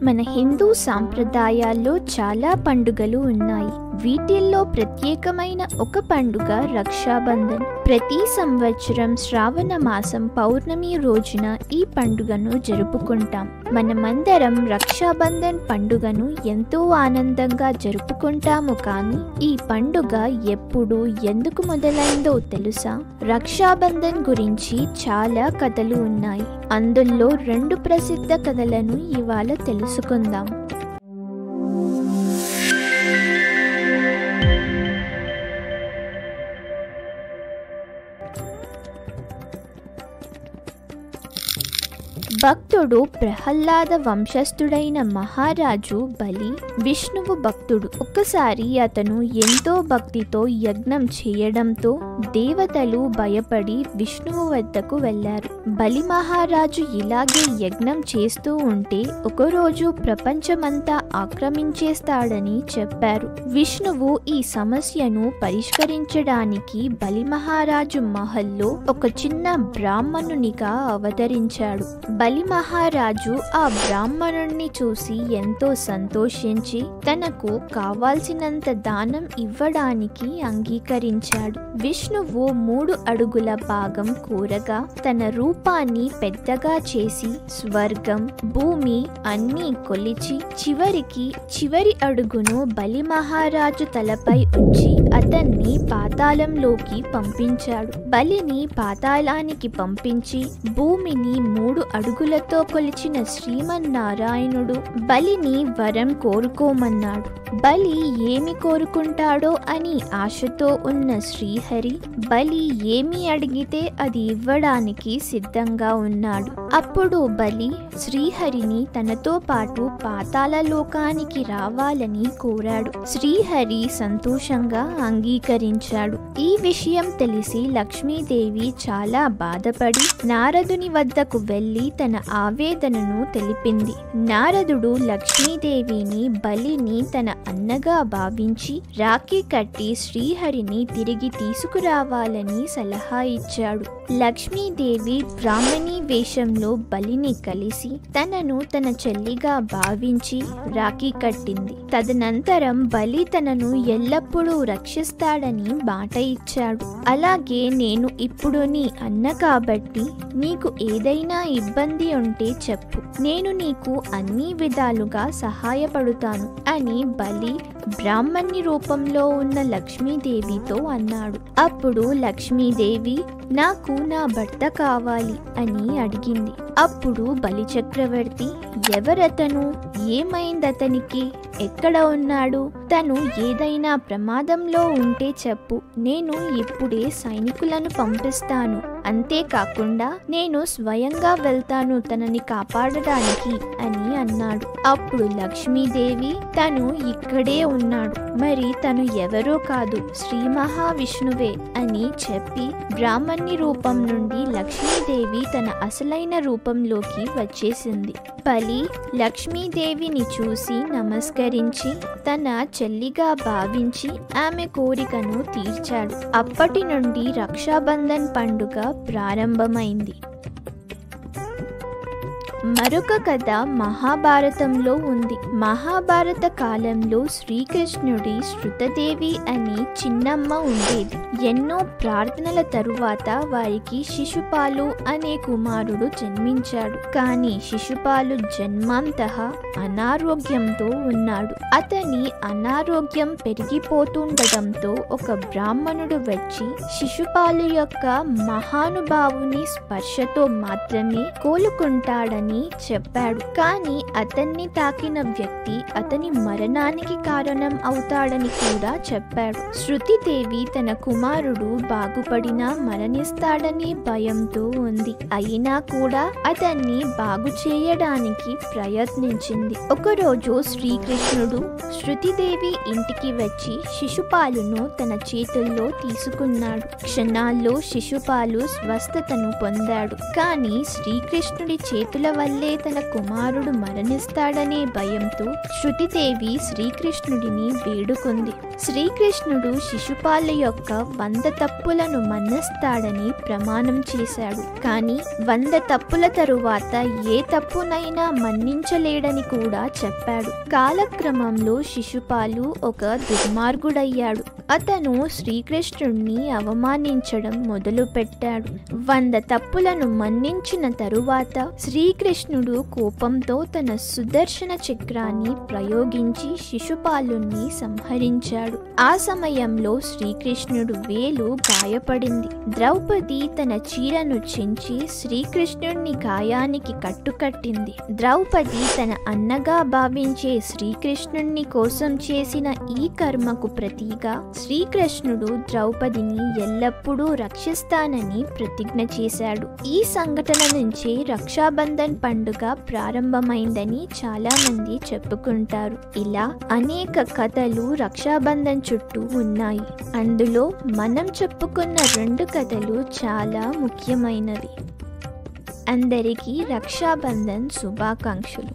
మన హిందూ సాంప్రదాయాల్లో చాలా పండుగలు ఉన్నాయి. వీటిల్లో ప్రత్యేకమైన ఒక పండుగ రక్షాబంధన్. ప్రతి సంవత్సరం శ్రావణ మాసం పౌర్ణమి రోజున ఈ పండుగను జరుపుకుంటాం. మనమందరం రక్షాబంధన్ పండుగను ఎంతో ఆనందంగా జరుపుకుంటాము. కానీ ఈ పండుగ ఎప్పుడు ఎందుకు మొదలైందో తెలుసా? రక్షాబంధన్ గురించి చాలా కథలు ఉన్నాయి. అందులో 2 ప్రసిద్ధ కథలను ఇవాళ తెలుసుకుందాం. భక్తుడు ప్రహ్లాద వంశస్థుడైన మహారాజు బలి విష్ణువు భక్తుడు. ఒకసారి అతను ఎంతో భక్తితో యజ్ఞం చేయడంతో దేవతలు భయపడి విష్ణువు వద్దకు వెళ్లారు. బలి మహారాజు ఇలాగే యజ్ఞం చేస్తూ ఉంటే ఒకరోజు ప్రపంచమంతా ఆక్రమించేస్తాడని చెప్పారు. విష్ణువు ఈ సమస్యను పరిష్కరించడానికి బలి మహారాజు మహల్లో ఒక చిన్న బ్రాహ్మణునిగా అవతరించాడు. బలి మహారాజు ఆ బ్రాహ్మణుణ్ణి చూసి ఎంతో సంతోషించి తనకు కావాల్సినంత దానం ఇవ్వడానికి అంగీకరించాడు. విష్ణువు 3 అడుగుల భాగం కోరగా తన రూపాన్ని పెద్దగా చేసి స్వర్గం, భూమి అన్నీ కొలిచి చివరి అడుగును బలి మహారాజు తలపై ఉంచి అతన్ని పాతాళంలోకి పంపించాడు. బలిని పాతాళానికి పంపించి భూమిని 3 అడుగులతో కొలిచిన శ్రీమన్నారాయణుడు బలిని వరం కోరుకోమన్నాడు. బలి ఏమి కోరుకుంటాడో అని ఆశతో ఉన్న శ్రీహరి బలి ఏమి అడిగితే అది ఇవ్వడానికి సిద్ధంగా ఉన్నాడు. అప్పుడు బలి శ్రీహరిని తనతో పాటు పాతాళ లోకానికి రావాలని కోరాడు. శ్రీహరి సంతోషంగా అంగీకరించాడు. ఈ విషయం తెలిసి లక్ష్మీదేవి చాలా బాధపడి నారదుని వద్దకు వెళ్లి తన ఆవేదనను తెలిపింది. నారదుడు లక్ష్మీదేవిని బలిని తన అన్నగా భావించి రాఖీ కట్టి శ్రీహరిని తిరిగి తీసుకురావాలని సలహా ఇచ్చాడు. లక్ష్మీదేవి బ్రాహ్మణి వేషంలో బలిని కలిసి తనను తన చెల్లిగా భావించి రాఖీ కట్టింది. తదనంతరం బలి తనను ఎల్లప్పుడూ రక్షిస్తాడని మాట ఇచ్చాడు. అలాగే నేను ఇప్పుడు నీ అన్న కాబట్టి నీకు ఏదైనా ఇబ్బంది ఉంటే చెప్పు, నేను నీకు అన్ని విధాలుగా సహాయపడుతాను అని బలి బ్రాహ్మణి రూపంలో ఉన్న లక్ష్మీదేవితో అన్నాడు. అప్పుడు లక్ష్మీదేవి నాకు నా భర్త కావాలి అని అడిగింది. అప్పుడు బలి చక్రవర్తి ఎవరతను, ఏమైందతనికి, ఎక్కడ ఉన్నాడు, తను ఏదైనా ప్రమాదంలో ఉంటే చెప్పు, నేను ఇప్పుడే సైనికులను పంపిస్తాను. అంతేకాకుండా నేను స్వయంగా వెళ్తాను తనని కాపాడడానికి అని అన్నాడు. అప్పుడు లక్ష్మీదేవి తను ఇక్కడే ఉన్నాడు, మరి తను ఎవరో కాదు శ్రీ మహావిష్ణువే అని చెప్పి బ్రాహ్మణి రూపం నుండి లక్ష్మీదేవి తన అసలైన రూపంలోకి వచ్చేసింది. బలి లక్ష్మీదేవిని చూసి నమస్కరించి తన చెల్లిగా భావించి ఆమె కోరికను తీర్చాడు. అప్పటి నుండి రక్షాబంధన్ పండుగ ప్రారంభమైంది. మరొక కథ మహాభారతంలో ఉంది. మహాభారత కాలంలో శ్రీకృష్ణుడి శృతదేవి అని చిన్నమ్మ ఉండేది. ఎన్నో ప్రార్థనల తరువాత వారికి శిశుపాలు అనే కుమారుడు జన్మించాడు. కానీ శిశుపాలు జన్మాంతః అనారోగ్యంతో ఉన్నాడు. అతని అనారోగ్యం పెరిగిపోతుండటంతో ఒక బ్రాహ్మణుడు వచ్చి శిశుపాలు యొక్క మహానుభావుని స్పర్శతో మాత్రమే కోలుకుంటాడని చెప్పాడు. కానీ అతన్ని తాకిన వ్యక్తి అతని మరణానికి కారణం అవుతాడని కూడా చెప్పాడు. శృతిదేవి తన కుమారుడు బాగుపడినా మరణిస్తాడని భయంతో ఉంది. అయినా కూడా అతన్ని బాగు చేయడానికి ప్రయత్నించింది. ఒకరోజు శ్రీకృష్ణుడు శృతిదేవి ఇంటికి వచ్చి శిశుపాలును తన చేతుల్లో తీసుకున్నాడు. క్షణాల్లో శిశుపాలు స్వస్థతను పొందాడు. కానీ శ్రీకృష్ణుడి చేతుల వల్లే తన కుమారుడు మరణిస్తాడనే భయంతో శృతిదేవి శ్రీకృష్ణుడిని వేడుకుంది. శ్రీకృష్ణుడు శిశుపాల యొక్క 100 తప్పులను మన్నిస్తాడని ప్రమాణం చేశాడు. కానీ 100 తప్పుల తరువాత ఏ తప్పునైనా మన్నించలేడని కూడా చెప్పాడు. కాలక్రమంలో శిశుపాలు ఒక దుర్మార్గుడయ్యాడు. అతను శ్రీకృష్ణుడిని అవమానించడం మొదలుపెట్టాడు. 100 తప్పులను మన్నించిన తరువాత శ్రీకృష్ణుడు కోపంతో తన సుదర్శన చక్రాన్ని ప్రయోగించి శిశుపాలుని సంహరించాడు. ఆ సమయంలో శ్రీకృష్ణుడు వేలు గాయపడింది. ద్రౌపది తన చీరను చించి శ్రీకృష్ణుడిని గాయానికి కట్టుకట్టింది. ద్రౌపది తన అన్నగా భావించే శ్రీకృష్ణుడిని కోసం చేసిన ఈ కర్మకు ప్రతిగా శ్రీకృష్ణుడు ద్రౌపదిని ఎల్లప్పుడూ రక్షిస్తానని ప్రతిజ్ఞ చేశాడు. ఈ సంఘటన నుంచే రక్షాబంధన్ పండుగ ప్రారంభమైందని చాలా మంది చెప్పుకుంటారు. ఇలా అనేక కథలు రక్షాబంధన్ చుట్టూ ఉన్నాయి. అందులో మనం చెప్పుకున్న 2 కథలు చాలా ముఖ్యమైనవి. అందరికీ రక్షాబంధన్ శుభాకాంక్షలు.